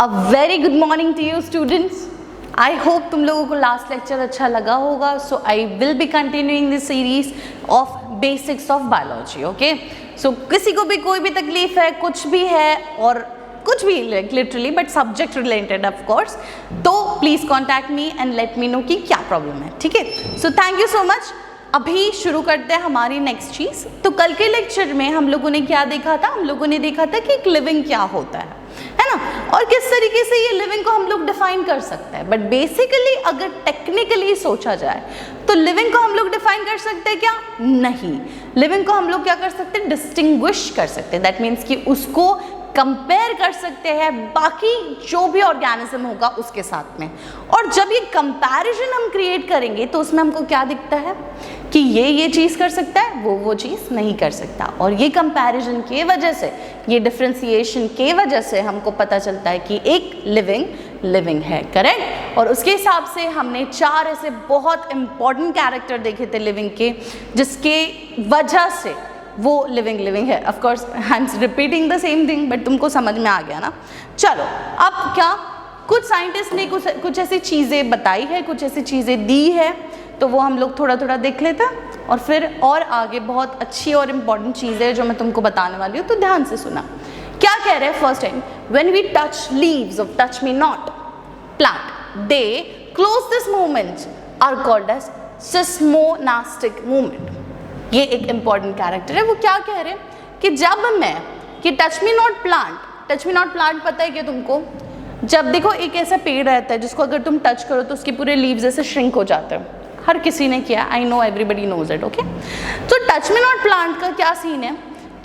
A very good morning to you students. I hope तुम लोगों को लास्ट लेक्चर अच्छा लगा होगा। So I will be continuing this series of basics of biology. Okay, so किसी को भी कोई भी तकलीफ है, कुछ भी है, और कुछ भी literally but subject related of course, तो please contact me and let me know कि क्या प्रॉब्लम है। ठीक है, so thank you so much. अभी शुरू करते हैं हमारी नेक्स्ट चीज़। तो कल के लेक्चर में हम लोगों ने क्या देखा था? हम लोगों ने देखा था कि एक लिविंग क्या होता है ना, और किस तरीके से ये लिविंग को हम लोग डिफाइन कर सकते हैं। बट बेसिकली अगर टेक्निकली सोचा जाए तो लिविंग को हम लोग डिफाइन कर सकते हैं क्या? नहीं, लिविंग को हम लोग क्या कर सकते हैं? डिस्टिंग्विश कर सकते हैं। दैट मीन्स कि उसको कंपेयर कर सकते हैं बाकी जो भी ऑर्गेनिज्म होगा उसके साथ में। और जब ये कंपैरिजन हम क्रिएट करेंगे तो उसमें हमको क्या दिखता है कि ये चीज़ कर सकता है, वो चीज़ नहीं कर सकता। और ये कंपैरिजन के वजह से, ये डिफ्रेंसिएशन के वजह से हमको पता चलता है कि एक लिविंग है। करेक्ट? और उसके हिसाब से हमने 4 ऐसे बहुत इंपॉर्टेंट कैरेक्टर देखे थे लिविंग के, जिसके वजह से वो लिविंग है। Of course I am repeating the same thing, but तुमको समझ में आ गया ना। चलो, अब क्या कुछ साइंटिस्ट ने कुछ ऐसी चीज़ें बताई है, कुछ ऐसी चीज़ें दी है, तो वो हम लोग थोड़ा थोड़ा देख लेते हैं और फिर और आगे बहुत अच्छी और इम्पॉर्टेंट चीज़ें जो मैं तुमको बताने वाली हूँ, तो ध्यान से सुना। क्या कह रहे हैं? First time, when we touch leaves of touch me not plant, they close this movement are called as seismonastic movement. ये एक इंपॉर्टेंट कैरेक्टर है। वो क्या कह रहे हैं कि जब मैं कि टच मी नॉट प्लांट पता है क्या तुमको? जब देखो एक ऐसा पेड़ रहता है जिसको अगर तुम टच करो तो उसके पूरे लीव्स ऐसे श्रिंक हो जाते हैं। हर किसी ने किया, I know, everybody knows it. Okay, तो टच मी नॉट प्लांट का क्या सीन है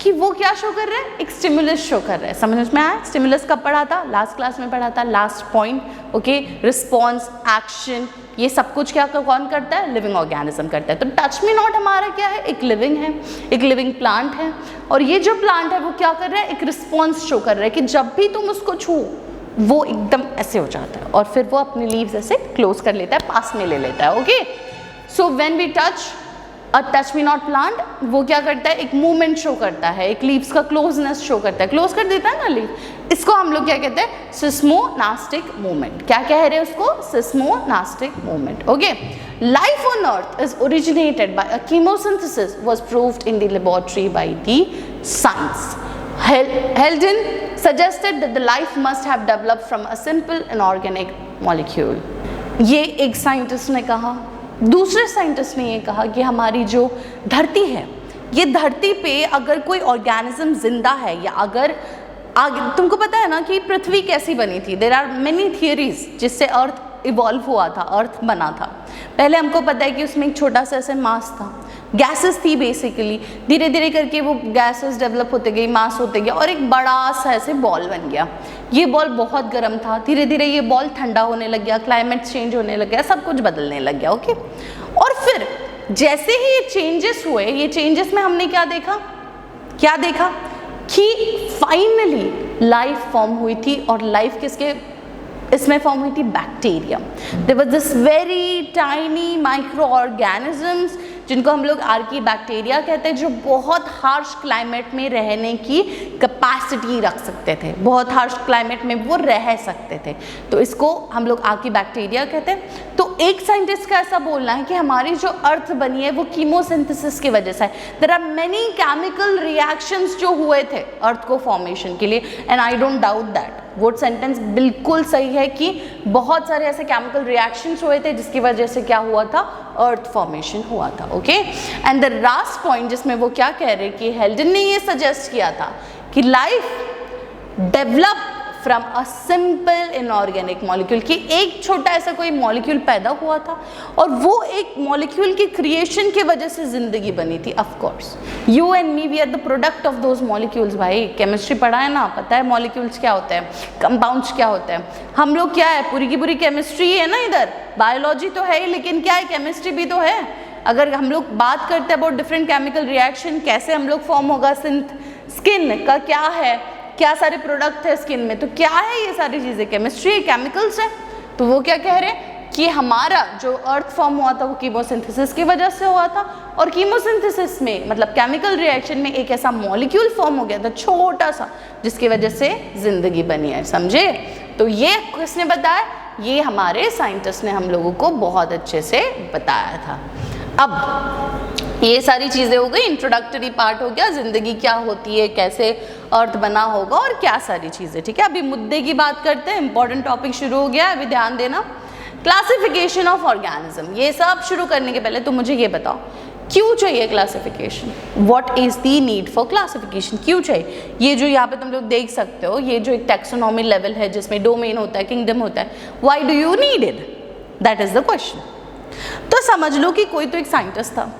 कि वो क्या शो कर रहा है? एक स्टिमुलस शो कर रहा है। समझ में आया? स्टिमुलस कब पढ़ा था? लास्ट क्लास में पढ़ा था, last point. Okay, response, action, ये सब कुछ क्या कौन करता है? लिविंग ऑर्गेनिज्म करता है। तो टच मी नॉट हमारा क्या है? एक लिविंग है, एक लिविंग प्लांट है। और ये जो प्लांट है वो क्या कर रहा है? एक रिस्पॉन्स शो कर रहा है कि जब भी तुम उसको छू वो एकदम ऐसे हो जाता है और फिर वो अपने लीव्स ऐसे क्लोज कर लेता है, पास में ले लेता है। Okay, so when we touch me not plant, वो क्या करता है? एक मूवमेंट शो करता है, एक लीव्स का क्लोजनेस शो करता है, क्लोज कर देता है ना लीव। इसको हम लोग क्या कहते हैं? Seismonastic movement. क्या कह रहे हैं उसको? Seismonastic movement. Okay, life on earth is originated by a chemosynthesis was proved in the laboratory by the science. Heldon suggested that the life must have developed from a simple inorganic molecule. ये एक scientist ने कहा। दूसरे scientist ने ये कहा कि हमारी जो धरती है, ये धरती पे अगर कोई ऑर्गेनिज्म जिंदा है, या अगर आगे तुमको पता है ना कि पृथ्वी कैसी बनी थी। देयर आर मेनी थियरीज जिससे अर्थ इवॉल्व हुआ था, अर्थ बना था। पहले हमको पता है कि उसमें एक छोटा सा ऐसे मास था, गैसेस थी बेसिकली। धीरे धीरे करके वो गैसेस डेवलप होते गई, मास होते गया, और एक बड़ा सा ऐसे बॉल बन गया। ये बॉल बहुत गर्म था, धीरे धीरे ये बॉल ठंडा होने लग गया, क्लाइमेट चेंज होने लग गया, सब कुछ बदलने लग गया। ओके, और फिर जैसे ही ये चेंजेस हुए, ये चेंजेस में हमने क्या देखा कि फाइनली लाइफ फॉर्म हुई थी। और लाइफ किसके इसमें फॉर्म हुई थी? Bacteria. There was this very tiny micro organisms जिनको हम लोग आर्की बैक्टीरिया कहते हैं, जो बहुत हार्श क्लाइमेट में रहने की कैपेसिटी रख सकते थे, बहुत हार्श क्लाइमेट में वो रह सकते थे। तो इसको हम लोग आर्की बैक्टीरिया कहते हैं। तो एक साइंटिस्ट का ऐसा बोलना है कि हमारी जो अर्थ बनी है वो कीमोसिंथेसिस की वजह से है। There are many chemical reactions जो हुए थे अर्थ को फॉर्मेशन के लिए, and I don't doubt that. वो सेंटेंस बिल्कुल सही है कि बहुत सारे ऐसे केमिकल रिएक्शंस हुए थे जिसकी वजह से क्या हुआ था? अर्थ फॉर्मेशन हुआ था। Okay, and the last point जिसमें वो क्या कह रहे कि हेल्डन ने ये सजेस्ट किया था कि life develop from a simple inorganic molecule, कि एक छोटा ऐसा कोई मॉलिक्यूल पैदा हुआ था और वो एक मॉलिक्यूल की क्रिएशन की वजह से जिंदगी बनी थी। Of course you and me, we are the product of those molecules. भाई केमिस्ट्री पढ़ा है ना, पता है मॉलिक्यूल्स क्या होते हैं, कंपाउंड्स क्या होते हैं। हम लोग क्या है, पूरी की पूरी केमिस्ट्री है ना। इधर बायोलॉजी तो है ही, लेकिन क्या है, केमिस्ट्री भी तो है। अगर हम लोग बात करते हैं अबाउट डिफरेंट केमिकल रिएक्शन, कैसे हम लोग फॉर्म होगा, स्किन का क्या है, क्या सारे प्रोडक्ट है स्किन में, तो क्या है ये सारी चीज़ें? केमिस्ट्री है, केमिकल्स है। तो वो क्या कह रहे हैं कि हमारा जो अर्थ फॉर्म हुआ था वो कीमोसिंथेसिस की वजह से हुआ था, और कीमोसिंथेसिस में मतलब केमिकल रिएक्शन में एक ऐसा मॉलिक्यूल फॉर्म हो गया था छोटा सा, जिसकी वजह से जिंदगी बनी है। समझे? तो ये किसने बताया? ये हमारे साइंटिस्ट ने हम लोगों को बहुत अच्छे से बताया था। अब ये सारी चीज़ें हो गई, इंट्रोडक्टरी पार्ट हो गया, ज़िंदगी क्या होती है, कैसे अर्थ बना होगा और क्या सारी चीज़ें, ठीक है। अभी मुद्दे की बात करते हैं, इंपॉर्टेंट टॉपिक शुरू हो गया है, अभी ध्यान देना। Classification of organism. ये सब शुरू करने के पहले तो मुझे ये बताओ, क्यों चाहिए classification? What is the need for classification? क्यों चाहिए? ये जो यहाँ पे तुम लोग देख सकते हो, ये जो एक टैक्सोनॉमी लेवल है जिसमें डोमेन होता है, किंगडम होता है, why do you need it? That is the question. तो समझ लो कि कोई तो एक साइंटिस्ट था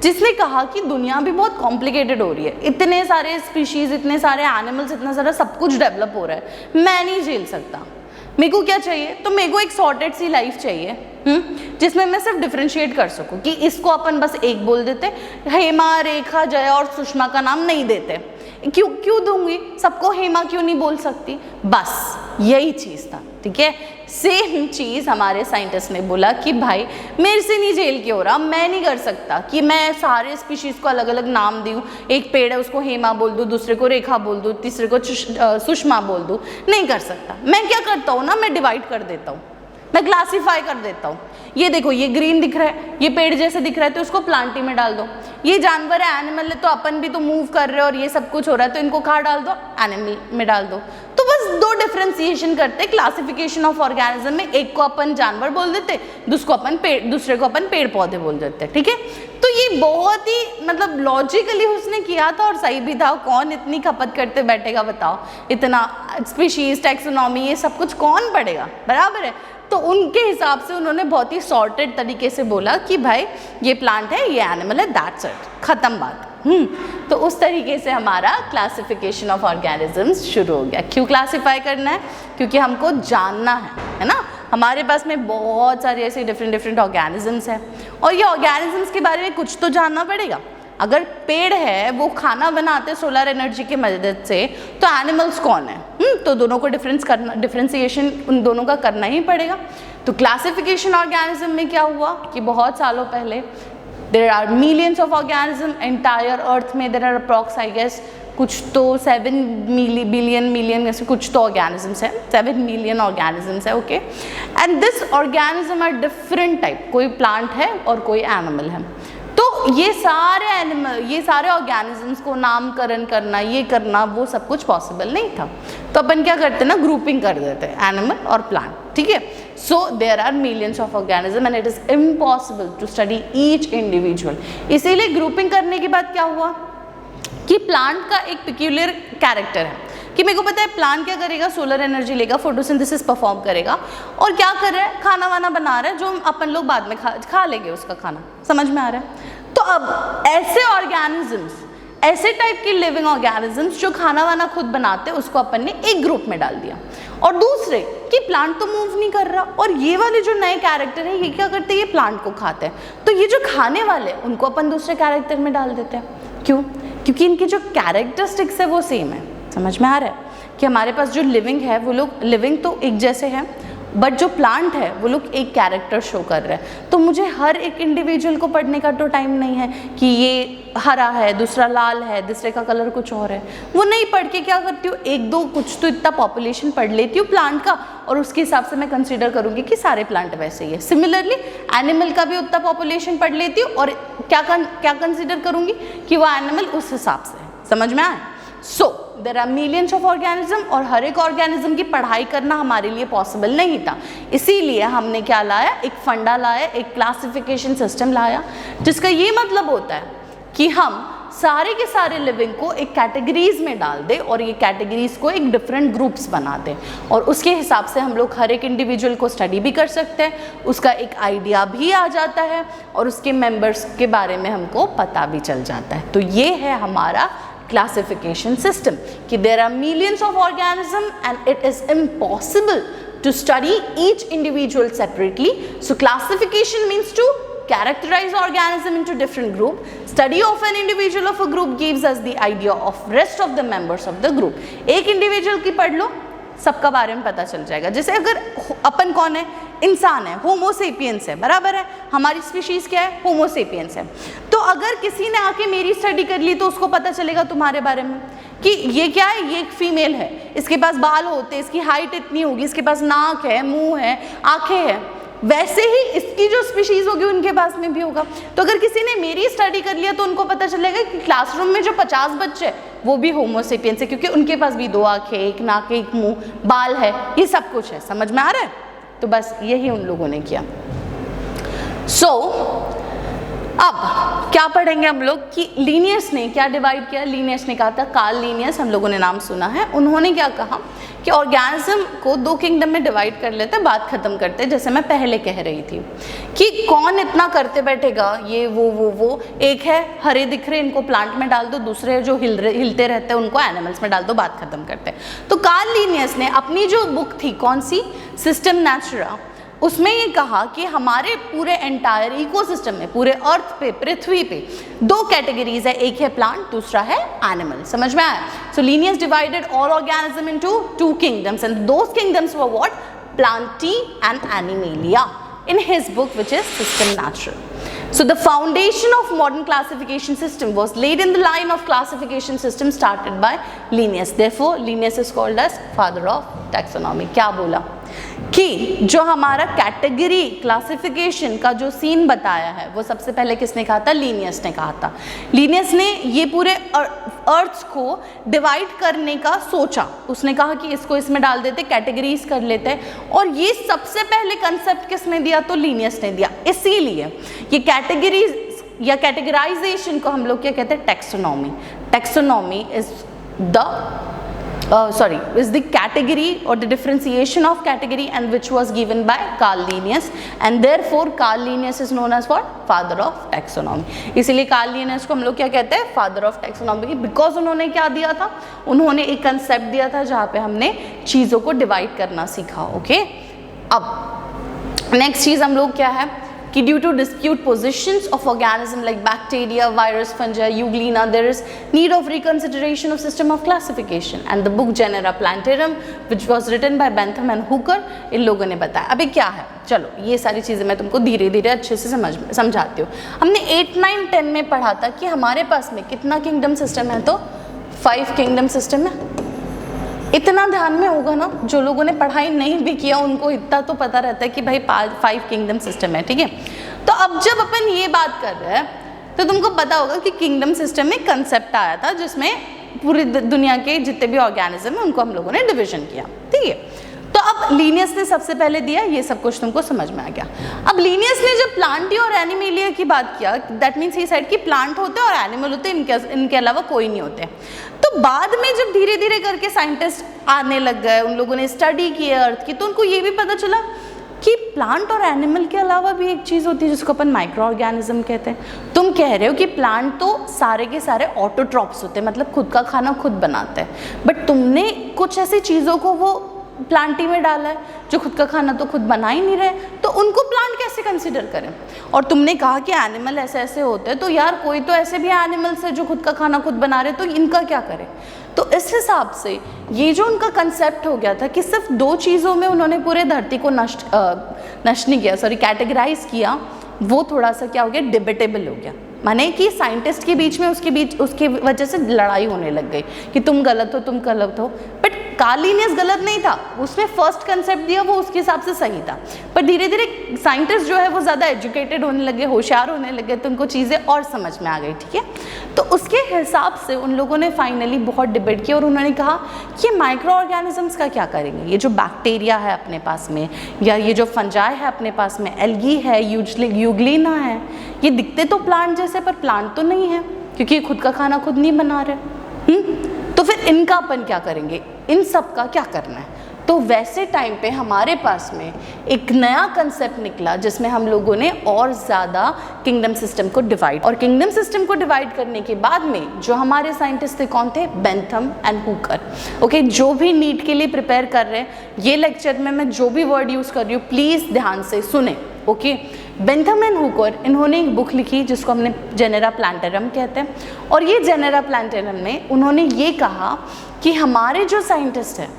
जिसने कहा कि दुनिया भी बहुत कॉम्प्लिकेटेड हो रही है, इतने सारे स्पीशीज, इतने सारे एनिमल्स, इतना सारा सब कुछ डेवलप हो रहा है, मैं नहीं झेल सकता। मेरे को क्या चाहिए? तो मेरे को एक सॉर्टेड सी लाइफ चाहिए जिसमें मैं सिर्फ डिफरेंशिएट कर सकूं कि इसको अपन बस एक बोल देते, हेमा, रेखा, जया और सुषमा का नाम नहीं देते। क्यों दूंगी? सबको हेमा क्यों नहीं बोल सकती? बस यही चीज़ था, ठीक है। सेम चीज़ हमारे साइंटिस्ट ने बोला कि भाई मेरे से नहीं झेल के हो रहा, मैं नहीं कर सकता कि मैं सारे स्पीशीज़ को अलग अलग नाम दूँ। एक पेड़ है उसको हेमा बोल दूँ, दूसरे को रेखा बोल दूँ, तीसरे को सुषमा बोल दूँ, नहीं कर सकता। मैं क्या करता हूँ ना, मैं डिवाइड कर देता हूँ, मैं क्लासीफाई कर देता हूँ। ये देखो, ये ग्रीन दिख रहा है, ये पेड़ जैसे दिख रहा है तो उसको प्लांटी में डाल दो। ये जानवर है, एनिमल है, तो अपन भी तो मूव कर रहे हो और ये सब कुछ हो रहा है, तो इनको कहाँ डाल दो? एनिमल में डाल दो। तो बस दो डिफरेंशिएशन करते क्लासिफिकेशन ऑफ ऑर्गेनिज्म में, एक को अपन जानवर बोल देते, दूसरे को अपन पेड़ पौधे बोल देते, ठीक है। तो ये बहुत ही मतलब लॉजिकली उसने किया था और सही भी था। कौन इतनी खपत करते बैठेगा बताओ? इतना स्पीशीज, टैक्सोनॉमी, ये सब कुछ कौन पढ़ेगा? बराबर है। तो उनके हिसाब से उन्होंने बहुत ही सॉर्टेड तरीके से बोला कि भाई ये प्लांट है, ये एनिमल है, दैट्स इट, खत्म बात। तो उस तरीके से हमारा क्लासिफिकेशन ऑफ ऑर्गेनिजम्स शुरू हो गया। क्यों क्लासिफाई करना है? क्योंकि हमको जानना है ना। हमारे पास में बहुत सारे ऐसे डिफरेंट ऑर्गेनिजम्स हैं और ये ऑर्गेनिजम्स के बारे में कुछ तो जानना पड़ेगा। अगर पेड़ है वो खाना बनाते सोलर एनर्जी की मदद से, तो एनिमल्स कौन है? तो दोनों को डिफरेंशिएशन उन दोनों का करना ही पड़ेगा। तो क्लासिफिकेशन ऑर्गेनिज्म में क्या हुआ कि बहुत सालों पहले there are millions of organism entire earth में, there are approx I guess कुछ तो 7 बिलियन ऐसे कुछ तो ऑर्गेनिजम्स हैं, 7 मिलियन ऑर्गेनिजम्स है, okay. And this organism are different type, कोई प्लांट है और कोई एनिमल है। तो ये सारे ऑर्गेनिजम्स को नामकरण करना, ये करना, वो सब कुछ पॉसिबल नहीं था। तो अपन क्या करते ना, ग्रुपिंग कर देते हैं एनिमल और प्लांट, ठीक है। So there are millions of organism and it is impossible to study each individual. इसीलिए ग्रुपिंग करने के बाद क्या हुआ कि प्लांट का एक पिक्यूलियर कैरेक्टर है कि मेरे को पता है प्लांट क्या करेगा, सोलर एनर्जी लेगा, फोटोसिंथेसिस परफॉर्म करेगा और क्या कर रहा है, खाना वाना बना रहा है, जो अपन लोग बाद में खा लेंगे उसका खाना। समझ में आ रहा है? तो अब ऐसे ऑर्गेनिजम्स, ऐसे टाइप के लिविंग ऑर्गेनिजम्स जो खाना वाना खुद बनाते हैं, उसको अपन ने एक ग्रुप में डाल दिया। और दूसरे कि प्लांट तो मूव नहीं कर रहा, और ये वाले जो नए कैरेक्टर है ये क्या करते हैं, ये प्लांट को खाते हैं। तो ये जो खाने वाले उनको अपन दूसरे कैरेक्टर में डाल देते हैं। क्यों? क्योंकि इनके जो कैरेक्टरिस्टिक्स है वो सेम है। समझ में आ रहा है कि हमारे पास जो लिविंग है वो लोग लिविंग तो एक जैसे हैं, बट जो प्लांट है वो लोग एक कैरेक्टर शो कर रहे हैं। तो मुझे हर एक इंडिविजुअल को पढ़ने का तो टाइम नहीं है कि ये हरा है, दूसरा लाल है, दूसरे का कलर कुछ और है। वो नहीं पढ़ के क्या करती हूँ, एक दो कुछ तो इतना पॉपुलेशन पढ़ लेती हूँ प्लांट का, और उसके हिसाब से मैं कंसीडर करूँगी कि सारे प्लांट वैसे ही है। सिमिलरली एनिमल का भी उतना पॉपुलेशन पढ़ लेती हूँ और क्या कंसीडर करूँगी कि वो एनिमल उस हिसाब से है। समझ में आए? So there are millions of organism और हर एक ऑर्गेनिज्म की पढ़ाई करना हमारे लिए पॉसिबल नहीं था। इसीलिए हमने क्या लाया, एक फंडा लाया, एक क्लासिफिकेशन सिस्टम लाया, जिसका ये मतलब होता है कि हम सारे के सारे लिविंग को एक कैटेगरीज में डाल दें और ये कैटेगरीज को एक डिफरेंट ग्रुप्स बना दें, और उसके हिसाब से हम लोग हर एक इंडिविजुअल को स्टडी भी कर सकते हैं, उसका एक आइडिया भी आ जाता है और उसके मेंबर्स के बारे में हमको पता भी चल जाता है। तो ये है हमारा classification system कि there are millions of organisms and it is impossible to study each individual separately. So classification means to characterize organism into different group. Study of an individual of a group gives us the idea of rest of the members of the group. एक individual की पढ़ लो, सबका बारे में पता चल जाएगा। जैसे अगर अपन कौन है, इंसान है, होमो सेपियंस है, बराबर है, हमारी स्पीशीज क्या है, होमो सेपियंस है। तो अगर किसी ने आके मेरी स्टडी कर ली तो उसको पता चलेगा तुम्हारे बारे में। कि ये क्या है, ये एक फीमेल है, इसके पास बाल होते, इसकी हाइट इतनी होगी, इसके पास नाक है, मुंह है, आंखें हैं, वैसे ही इसकी जो स्पीशीज होगी उनके पास में भी होगा। तो अगर किसी ने मेरी स्टडी कर लिया तो उनको पता चलेगा कि क्लासरूम में जो 50 बच्चे हैं वो भी होमोसेपियंस है, क्योंकि उनके पास भी 2 आंखें, एक नाक, एक मुंह, बाल है, ये सब कुछ है। समझ में आ रहा है? तो बस यही उन लोगों ने किया। अब क्या पढ़ेंगे हम लोग कि लीनियस ने क्या डिवाइड किया। लीनियस ने कहा था, कार्ल लीनियस, हम लोगों ने नाम सुना है, उन्होंने क्या कहा कि ऑर्गेनिज्म को 2 किंगडम में डिवाइड कर लेते, बात खत्म करते। जैसे मैं पहले कह रही थी कि कौन इतना करते बैठेगा, ये वो एक है हरे दिख रहे, इनको प्लांट में डाल दो, दूसरे जो हिलते रहते हैं उनको एनिमल्स में डाल दो, बात खत्म करते। तो कार्ल लीनियस ने अपनी जो बुक थी, कौन सी, सिस्टम नेचुरा, उसमें ये कहा कि हमारे पूरे एंटायर इकोसिस्टम में, पूरे अर्थ पे, पृथ्वी पे 2 कैटेगरीज है, एक है प्लांट, दूसरा है एनिमल। समझ में आया? So Linnaeus divided all organism into 2 kingdoms and those kingdoms were what, Plantae and Animalia, in his book which is System Natural. So the foundation of modern classification system was laid in the line of classification system started by Linnaeus. Therefore Linnaeus is called as father of taxonomy. क्या बोला कि जो हमारा category classification का जो scene बताया है वो सबसे पहले किसने कहा था? लीनियस ने कहा था। लीनियस ने ये पूरे अर्थ को डिवाइड करने का सोचा, उसने कहा कि इसको इसमें डाल देते, कैटेगरीज कर लेते हैं, और ये सबसे पहले कंसेप्ट किसने दिया? तो लीनियस ने दिया। इसीलिए ये कैटेगरीज या कैटेगराइजेशन को हम लोग क्या कहते हैं? Taxonomy. Taxonomy is the category or the differentiation of category and which was given by Carl Linnaeus, and therefore Carl Linnaeus is known as what? Father of taxonomy. इसीलिए Carl Linnaeus को हम लोग क्या कहते हैं? Father of taxonomy, because उन्होंने क्या दिया था? उन्होंने एक कंसेप्ट दिया था जहाँ पे हमने चीज़ों को डिवाइड करना सीखा। ओके, अब नेक्स्ट चीज़ हम लोग क्या है कि due to dispute positions of organism like bacteria, virus, fungi, euglena, there is need of reconsideration of system of classification, and the book Genera Plantarum which was written by Bentham and Hooker, इन लोगों ने बताया। अभी क्या है, चलो ये सारी चीज़ें मैं तुमको धीरे धीरे अच्छे से समझाती हूँ। हमने 8, 9, 10 में पढ़ा था कि हमारे पास में कितना किंगडम सिस्टम है? तो 5 किंगडम सिस्टम है। इतना ध्यान में होगा ना, जो लोगों ने पढ़ाई नहीं भी किया उनको इतना तो पता रहता है कि भाई 5 किंगडम सिस्टम है। ठीक है, तो अब जब अपन ये बात कर रहे हैं तो तुमको पता होगा कि किंगडम सिस्टम में कंसेप्ट आया था जिसमें पूरी दुनिया के जितने भी ऑर्गेनिज्म है उनको हम लोगों ने डिवीजन किया। ठीक है, तो अब लीनियस ने सबसे पहले दिया, ये सब कुछ तुमको समझ में आ गया। अब लीनियस ने जब प्लांटी और एनिमेलिया की बात किया, दैट मीन्स ही साइड कि प्लांट होते हैं और एनिमल होते हैं, इनके अलावा कोई नहीं होते। तो बाद में जब धीरे धीरे करके साइंटिस्ट आने लग गए, उन लोगों ने स्टडी की अर्थ की, तो उनको ये भी पता चला कि प्लांट और एनिमल के अलावा भी एक चीज़ होती है जिसको अपन माइक्रो ऑर्गेनिज्म कहते हैं। तुम कह रहे हो कि प्लांट तो सारे के सारे ऑटोट्रॉप्स होते हैं, मतलब खुद का खाना खुद बनाते हैं, बट तुमने कुछ ऐसी चीज़ों को वो प्लांटी में डाला है जो खुद का खाना तो खुद बना ही नहीं रहे, तो उनको प्लांट कैसे कंसीडर करें? और तुमने कहा कि एनिमल ऐसे ऐसे होते हैं, तो यार कोई तो ऐसे भी एनिमल्स है जो खुद का खाना खुद बना रहे, तो इनका क्या करें? तो इस हिसाब से ये जो उनका कंसेप्ट हो गया था कि सिर्फ 2 चीज़ों में उन्होंने पूरे धरती को नष्ट नहीं किया, कैटेगराइज किया, वो थोड़ा सा क्या हो गया? डिबेटेबल हो गया। माने कि साइंटिस्ट के बीच में उसकी वजह से लड़ाई होने लग गई कि तुम गलत हो, तुम गलत हो। बट कार्ल लीनियस गलत नहीं था, उसने फर्स्ट कंसेप्ट दिया, वो उसके हिसाब से सही था। पर धीरे धीरे साइंटिस्ट जो है वो ज़्यादा एजुकेटेड होने लगे, होशियार होने लगे, तो उनको चीज़ें और समझ में आ गई। ठीक है, तो उसके हिसाब से उन लोगों ने फाइनली बहुत डिबेट किया और उन्होंने कहा कि माइक्रो ऑर्गेनिजम्स का क्या करेंगे? ये जो बैक्टीरिया है अपने पास में, या ये जो फंजाई है अपने पास में, एल्गी है, यूग्लिना है, ये दिखते तो प्लांट जैसे पर प्लांट तो नहीं है, क्योंकि ये खुद का खाना खुद नहीं बना रहे। तो फिर इनका अपन क्या करेंगे? इन सब का क्या करना है? तो वैसे टाइम पे हमारे पास में एक नया कंसेप्ट निकला जिसमें हम लोगों ने और ज़्यादा किंगडम सिस्टम को डिवाइड, और किंगडम सिस्टम को डिवाइड करने के बाद में जो हमारे साइंटिस्ट थे कौन थे? Bentham and Hooker. ओके, जो भी नीट के लिए प्रिपेयर कर रहे हैं, ये लेक्चर में मैं जो भी वर्ड यूज़ कर रही हूँ प्लीज़ ध्यान से सुने। ओके, बेंथम एंड हुकर, इन्होंने एक बुक लिखी जिसको हमने जेनेरा प्लांटारम कहते हैं, और ये जेनेरा प्लांटारम में उन्होंने ये कहा कि हमारे जो साइंटिस्ट हैं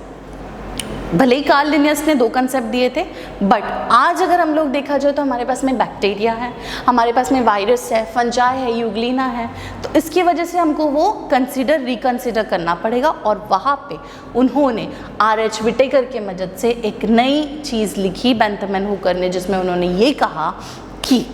भले ही कार्ल लिनियस ने 2 कंसेप्ट दिए थे, बट आज अगर हम लोग देखा जाए तो हमारे पास में बैक्टीरिया है, हमारे पास में वायरस है, फंजाई है, यूग्लिना है, तो इसकी वजह से हमको वो रिकंसिडर करना पड़ेगा। और वहाँ पे उन्होंने R.H. विटेकर के मदद से एक नई चीज़ लिखी बेंथमन हुकर ने, जिसमें उन्होंने ये कहा कि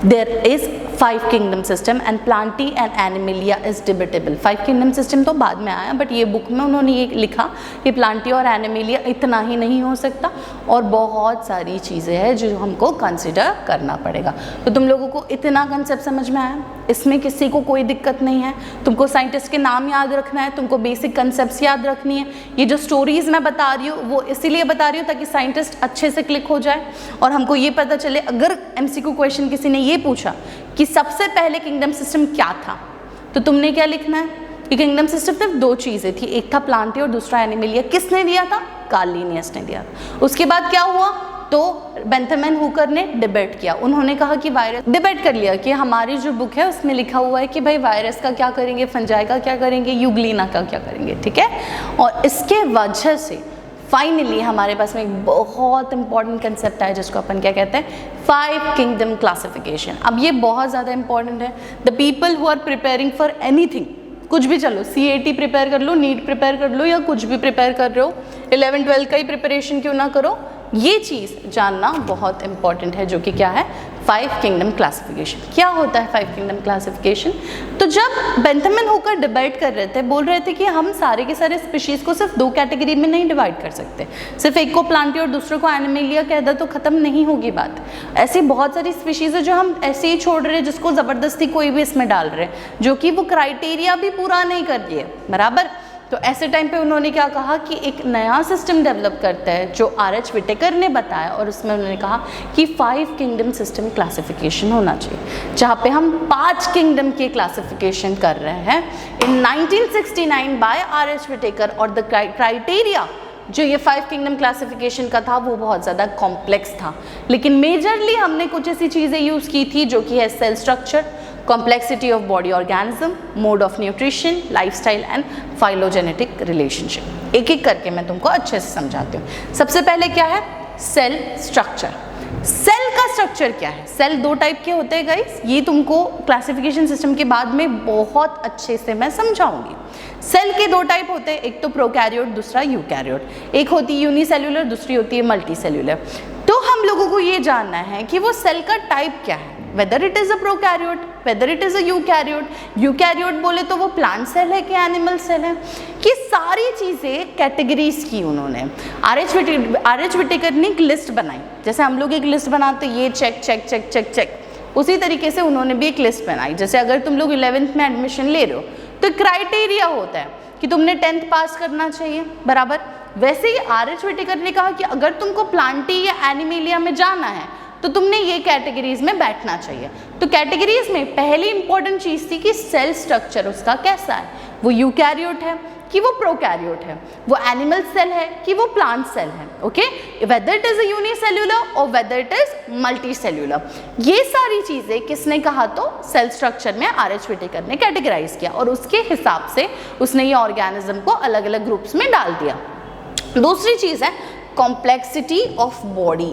there is 5 kingdom system and Plantae and Animalia is debatable। 5 kingdom system तो बाद में आया, बट ये बुक में उन्होंने ये लिखा कि Plantae और Animalia इतना ही नहीं हो सकता और बहुत सारी चीज़ें हैं जो हमको कंसिडर करना पड़ेगा। तो तुम लोगों को इतना कंसेप्ट समझ में आया, इसमें किसी को कोई दिक्कत नहीं है। तुमको साइंटिस्ट के नाम याद रखना है, तुमको बेसिक कंसेप्ट याद रखनी है। ये जो स्टोरीज़ मैं बता रही हूँ वो इसीलिए बता रही हूँ ताकि साइंटिस्ट अच्छे से क्लिक हो जाए और हमको ये पता चले, अगर MCQ क्वेश्चन किसी ने ये पूछा कि सबसे पहले किंगडम सिस्टम क्या था, तो तुमने क्या लिखना है कि किंगडम सिस्टम सिर्फ 2 चीज़ें थी, एक था प्लांटे और दूसरा एनिमेलिया। किसने दिया था? कार्ल लिनियस ने दिया था। उसके बाद क्या हुआ, तो बेंथमन हुकर ने डिबेट किया। उन्होंने कहा कि वायरस, डिबेट कर लिया कि हमारी जो बुक है उसमें लिखा हुआ है कि भाई वायरस का क्या करेंगे, फंजाई का क्या करेंगे, यूग्लिना का क्या करेंगे, ठीक है। और इसके वजह से फाइनली हमारे पास में एक बहुत इंपॉर्टेंट कंसेप्ट है जिसको अपन क्या कहते हैं, 5 किंगडम क्लासिफिकेशन। अब ये बहुत ज़्यादा इंपॉर्टेंट है। The people who are preparing for anything, कुछ भी, चलो CAT प्रिपेयर कर लो, नीट प्रिपेयर कर लो, या कुछ भी प्रिपेयर कर रहे हो, 11-12 का ही प्रिपरेशन क्यों ना करो, ये चीज़ जानना बहुत इंपॉर्टेंट है, जो कि क्या है, 5 किंगडम क्लासिफिकेशन। क्या होता है 5 किंगडम क्लासिफिकेशन? तो जब बेंथमन हुकर डिबेट कर रहे थे, बोल रहे थे कि हम सारे के सारे स्पीशीज़ को सिर्फ 2 कैटेगरी में नहीं डिवाइड कर सकते, सिर्फ एक को प्लांटे और दूसरे को एनिमेलिया कह दो तो ख़त्म नहीं होगी बात। ऐसी बहुत सारी स्पीशीज़ है जो हम ऐसे ही छोड़ रहे हैं, जिसको ज़बरदस्ती कोई भी इसमें डाल रहे हैं, जो कि वो क्राइटेरिया भी पूरा नहीं कर रही है, बराबर। तो ऐसे टाइम पे उन्होंने क्या कहा कि एक नया सिस्टम डेवलप करता है जो R.H. विटेकर ने बताया, और उसमें उन्होंने कहा कि 5 किंगडम सिस्टम क्लासिफिकेशन होना चाहिए, जहाँ पे हम 5 किंगडम के क्लासिफिकेशन कर रहे हैं इन 1969 बाय R.H. विटेकर। और द क्राइटेरिया जो ये 5 किंगडम क्लासिफिकेशन का था वो बहुत ज़्यादा कॉम्प्लेक्स था, लेकिन मेजरली हमने कुछ ऐसी चीज़ें यूज़ की थी जो कि है cell structure, complexity of body organism, mode of nutrition, lifestyle and phylogenetic relationship. एक एक करके मैं तुमको अच्छे से समझाती हूँ। सबसे पहले क्या है, सेल स्ट्रक्चर। सेल का स्ट्रक्चर क्या है? सेल 2 टाइप के होते हैं गाइस, ये तुमको क्लासिफिकेशन सिस्टम के बाद में बहुत अच्छे से मैं समझाऊंगी। सेल के 2 टाइप होते हैं, एक तो प्रोकैरियोट, दूसरा यूकैरियोट। एक होती है यूनिसेल्यूलर, दूसरी होती है मल्टीसेल्यूलर। तो हम लोगों को ये जानना है कि वो सेल का टाइप क्या है, whether it is a prokaryote, whether it is a eukaryote. Eukaryote बोले तो वो प्लांट सेल है कि एनिमल सेल है, कि सारी चीज़ें कैटेगरीज की उन्होंने। R.H. विटेकर ने एक लिस्ट बनाई, जैसे हम लोग एक लिस्ट बनाते ये check check check check check, उसी तरीके से उन्होंने भी एक लिस्ट बनाई। जैसे अगर तुम लोग 11th में एडमिशन ले रहे हो तो क्राइटेरिया होता है कि तुमने 10th पास करना चाहिए, बराबर। वैसे ही R.H. विटेकर ने कहा कि अगर तुमको प्लांटी या एनिमेलिया में जाना है तो तुमने ये कैटेगरीज में बैठना चाहिए। तो कैटेगरीज में पहली इंपॉर्टेंट चीज़ थी कि सेल स्ट्रक्चर उसका कैसा है, वो यूकैरियोट है कि वो प्रोकैरियोट है, वो एनिमल सेल है कि वो प्लांट सेल है, okay, whether it is a unicellular और whether it is multi cellular. ये सारी चीज़ें किसने कहा, तो सेल स्ट्रक्चर में R.H. विटेकर ने कैटेगराइज किया और उसके हिसाब से उसने ये ऑर्गेनिज्म को अलग अलग ग्रुप्स में डाल दिया। दूसरी चीज़ है complexity of body.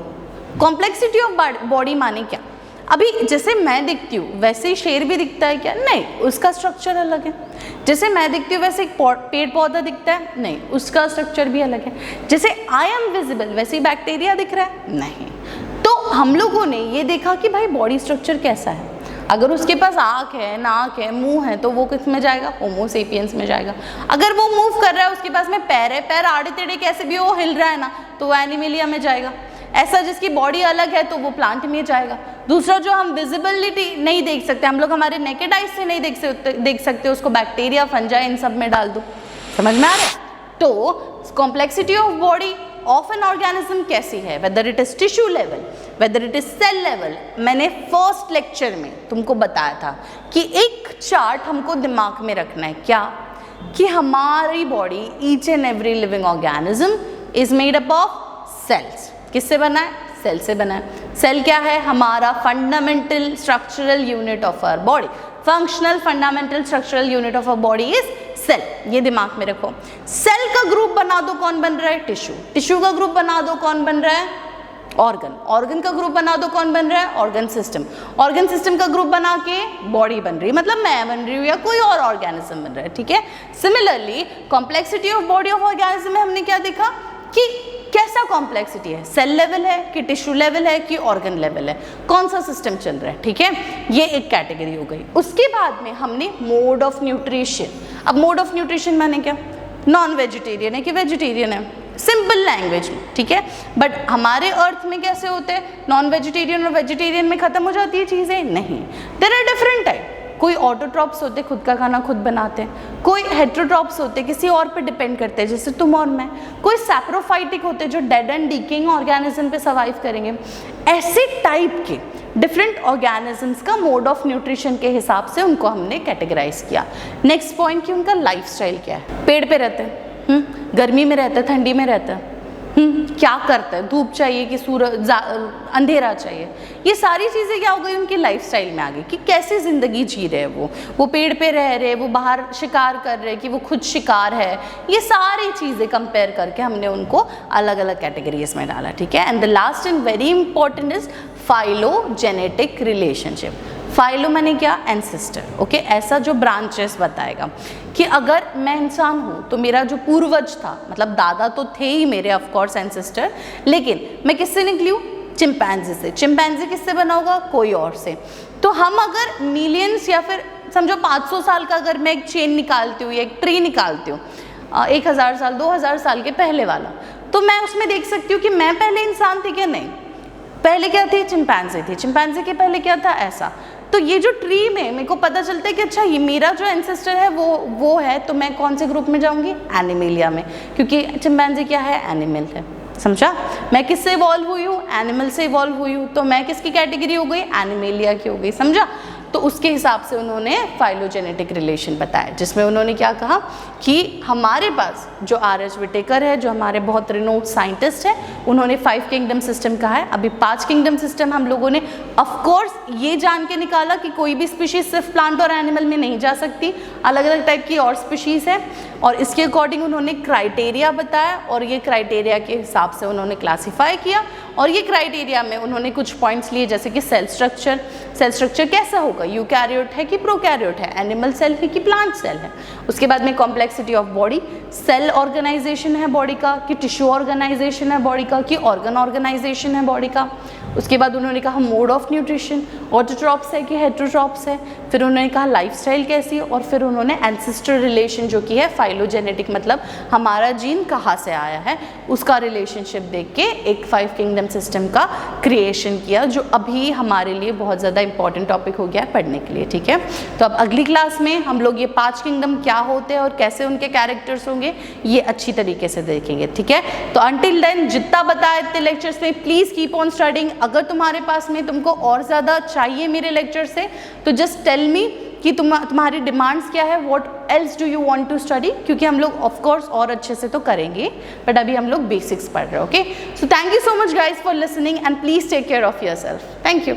Complexity of body माने क्या, अभी जैसे मैं दिखती हूँ वैसे ही शेर भी दिखता है क्या, नहीं, उसका स्ट्रक्चर अलग है। जैसे मैं दिखती हूँ वैसे एक पेड़ पौधा दिखता है, नहीं, उसका स्ट्रक्चर भी अलग है। जैसे आई एम विजिबल वैसे ही बैक्टीरिया दिख रहा है, नहीं। तो हम लोगों ने ये देखा कि भाई बॉडी स्ट्रक्चर कैसा है, अगर उसके पास आँख है, नाक है, मुंह है तो वो किस में जाएगा, होमो सेपियंस में जाएगा। अगर वो मूव कर रहा है, उसके पास में पैर है, पैर आड़े टेढ़े कैसे भी वो हिल रहा है ना, तो वो एनिमेलिया में जाएगा। ऐसा जिसकी बॉडी अलग है तो वो प्लांट में जाएगा। दूसरा जो हम विजिबिलिटी नहीं देख सकते, हम लोग हमारे नेकेड आइज से नहीं देख सकते उसको बैक्टीरिया, फंजाई, इन सब में डाल दो। समझ में आ रहा है? तो complexity of body of an organism कैसी है, whether it is tissue level, whether it is cell level. मैंने फर्स्ट लेक्चर में तुमको बताया था कि एक चार्ट हमको दिमाग में रखना है, क्या, कि हमारी body, each and every living organism is made up of cells. किससे बना है, सेल से बना है। सेल क्या है, हमारा fundamental structural unit of our body. Functional fundamental structural unit of our body is cell, ये दिमाग में रखो। सेल का ग्रुप बना दो, कौन बन रहा है? टिश्यू। टिश्यू का ग्रुप बना दो, कौन बन रहा है? ऑर्गन। ऑर्गन का ग्रुप बना दो, कौन बन रहा है? Organ system. ऑर्गन सिस्टम का ग्रुप बना के बॉडी बन रही है, मतलब मैं बन रही हूँ या कोई और ऑर्गेनिज्म बन रहा है, ठीक है। Similarly complexity of body of organism में हमने क्या देखा कि कैसा कॉम्प्लेक्सिटी है, सेल लेवल है कि टिश्यू लेवल है कि ऑर्गन लेवल है, कौन सा सिस्टम चल रहा है, ठीक है। ये एक कैटेगरी हो गई। उसके बाद में हमने मोड ऑफ न्यूट्रिशन। अब मोड ऑफ न्यूट्रिशन माने क्या? नॉन वेजिटेरियन है कि वेजिटेरियन है, सिंपल लैंग्वेज में, ठीक है। बट हमारे अर्थ में कैसे होते हैं? नॉन वेजिटेरियन और वेजिटेरियन में खत्म हो जाती है चीज़ें? नहीं, देयर आर डिफरेंट टाइप। कोई ऑटोट्रॉप्स होते, खुद का खाना खुद बनाते हैं। कोई हेट्रोट्रॉप्स होते, किसी और पे डिपेंड करते हैं, जैसे तुम और मैं। कोई सैप्रोफाइटिक होते, जो डेड एंड डिकेइंग ऑर्गेनिज्म पे सर्वाइव करेंगे। ऐसे टाइप के डिफरेंट ऑर्गेनिजम्स का मोड ऑफ न्यूट्रिशन के हिसाब से उनको हमने कैटेगराइज किया। नेक्स्ट पॉइंट कि उनका लाइफस्टाइल क्या है। पेड़ पे रहते हैं, गर्मी में रहता है, ठंडी में रहता है, क्या करता है, धूप चाहिए कि सूरज, अंधेरा चाहिए, ये सारी चीज़ें क्या हो गई उनकी लाइफस्टाइल में आ गई कि कैसे ज़िंदगी जी रहे हैं वो पेड़ पे रह रहे, वो बाहर शिकार कर रहे कि वो खुद शिकार है। ये सारी चीज़ें कंपेयर करके हमने उनको अलग अलग कैटेगरीज में डाला, ठीक है। And the last and very important is phylogenetic relationship. Phylo माने क्या? Ancestor, okay. ऐसा जो ब्रांचेस बताएगा कि अगर मैं इंसान हूँ तो मेरा जो पूर्वज था, मतलब दादा तो थे ही मेरे ऑफ कोर्स एंसेस्टर, लेकिन मैं किससे निकली हूँ? चिंपैंजी से। चिंपैंजी किससे बना होगा? कोई और से। तो हम अगर मिलियंस या फिर समझो 500 साल का अगर मैं एक चेन निकालती हूँ या एक ट्री निकालती हूँ, 1000 साल 2000 साल के पहले वाला, तो मैं उसमें देख सकती हूँ कि मैं पहले इंसान थी क्या? नहीं, पहले क्या थी? चिंपैंजी थी। चिंपैंजी के पहले क्या था? ऐसा। तो ये जो ट्री में मेरे को पता चलता है कि अच्छा ये मेरा जो एंसेस्टर है वो है, तो मैं कौन से ग्रुप में जाऊंगी? एनिमेलिया में, क्योंकि चिंपैंजी क्या है? एनिमल है। समझा? मैं किससे इवॉल्व हुई हूँ? एनिमल से इवॉल्व हुई हूँ, तो मैं किसकी कैटेगरी हो गई? एनिमेलिया की हो गई। समझा? तो उसके हिसाब से उन्होंने फाइलोजेनेटिक रिलेशन बताया, जिसमें उन्होंने क्या कहा कि हमारे पास जो आर.एच. विटेकर है, जो हमारे बहुत रिनोड साइंटिस्ट है, उन्होंने 5 किंगडम सिस्टम कहा है। अभी 5 किंगडम सिस्टम हम लोगों ने ऑफ कोर्स ये जान के निकाला कि कोई भी स्पीशीज सिर्फ प्लांट और एनिमल में नहीं जा सकती, अलग अलग टाइप की और स्पीशीज है, और इसके अकॉर्डिंग उन्होंने क्राइटेरिया बताया, और ये क्राइटेरिया के हिसाब से उन्होंने क्लासीफाई किया। और ये क्राइटेरिया में उन्होंने कुछ पॉइंट्स लिए, जैसे कि सेल स्ट्रक्चर कैसा होगा, यूकैरियोट है कि प्रोकैरियोट है, एनिमल सेल है कि प्लांट सेल है। उसके बाद में complexity of body, cell organisation है बॉडी का कि टिश्यू ऑर्गेनाइजेशन है बॉडी का कि ऑर्गन ऑर्गेनाइजेशन है बॉडी का। उसके बाद उन्होंने कहा मोड ऑफ न्यूट्रिशन, ऑटोट्रॉप्स है कि हेट्रोट्रॉप्स है। फिर उन्होंने कहा लाइफस्टाइल कैसी है, और फिर उन्होंने एंसेस्टर रिलेशन जो कि है फाइलोजेनेटिक, मतलब हमारा जीन कहाँ से आया है उसका रिलेशनशिप देख के एक 5 किंगडम सिस्टम का क्रिएशन किया, जो अभी हमारे लिए बहुत ज़्यादा इंपॉर्टेंट टॉपिक हो गया है पढ़ने के लिए, ठीक है। तो अब अगली क्लास में हम लोग ये 5 किंगडम क्या होते हैं और कैसे उनके कैरेक्टर्स होंगे ये अच्छी तरीके से देखेंगे, ठीक है। तो अंटिल देन जितना बताया इतने लेक्चर्स में प्लीज़ कीप ऑन स्टडिंग। अगर तुम्हारे पास में तुमको और ज़्यादा चाहिए मेरे लेक्चर से, तो जस्ट टेल मी कि तुम्हारी डिमांड्स क्या है, what else do you want to study, क्योंकि हम लोग ऑफ कोर्स और अच्छे से तो करेंगे, बट अभी हम लोग बेसिक्स पढ़ रहे हैं, okay. So thank you so much guys for listening and please take care of yourself. Thank you.